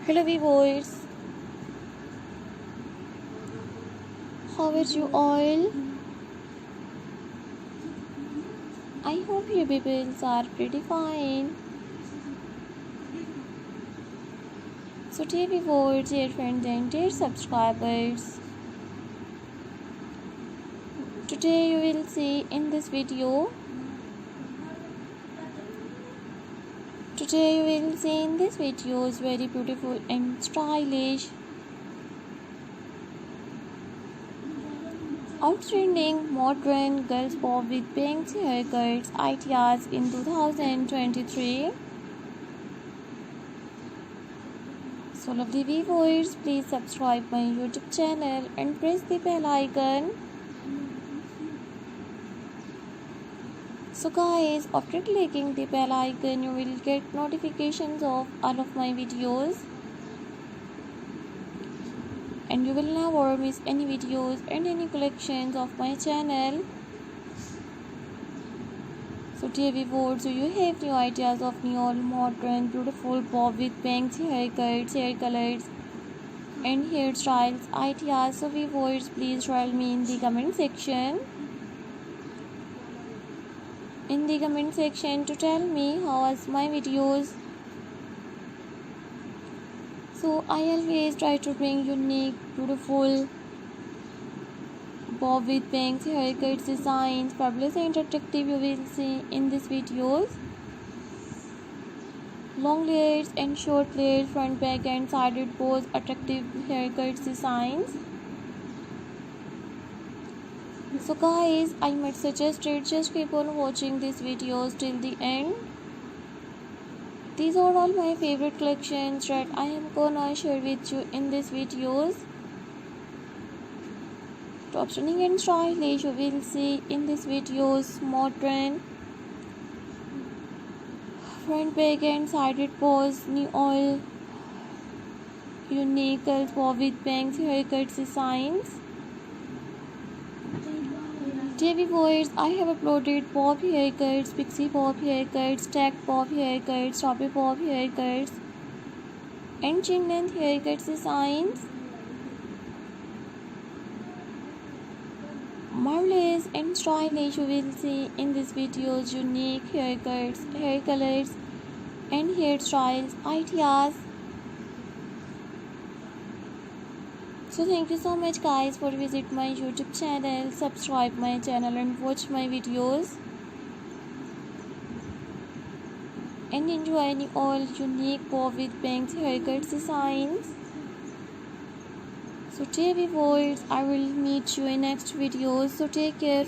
Hello viewers, how are you all? I hope you people are pretty fine. So dear viewers, dear friends and dear subscribers, today you will see in this video is very beautiful and stylish, outstanding modern girls pop with bangs haircuts ideas in 2023. So lovely viewers, please subscribe my YouTube channel and press the bell icon. So guys, after clicking the bell icon, you will get notifications of all of my videos and you will never miss any videos and any collections of my channel. So dear viewers, do you have new ideas of new modern beautiful pop with bangs, haircuts, hair colors and hairstyles ideas? So viewers, please tell me in the comment section. To tell me how was my videos. So I always try to bring unique, beautiful bob with bangs, haircuts, designs, fabulous and attractive you will see in these videos. Long layers and short layers, front, back and sided bows, attractive haircuts, designs. So guys, I might suggest it, just keep on watching these videos till the end. These are all my favorite collections that I am gonna share with you in these videos. Top stunning and stylish you will see in these videos. Modern front, back and sided bows, new oil, unique girls bob with bangs, haircuts, designs. Dear viewers, I have uploaded bob haircuts, pixie bob haircuts, stacked bob haircuts, toppy bob haircuts and chin length haircuts designs. Marvelous and stylish you will see in these videos, unique haircuts, hair colors and hairstyles ideas. So thank you so much guys for visit my YouTube channel, subscribe my channel and watch my videos and enjoy all unique bob with bangs, haircuts, designs. So dear viewers, I will meet you in next videos. So take care.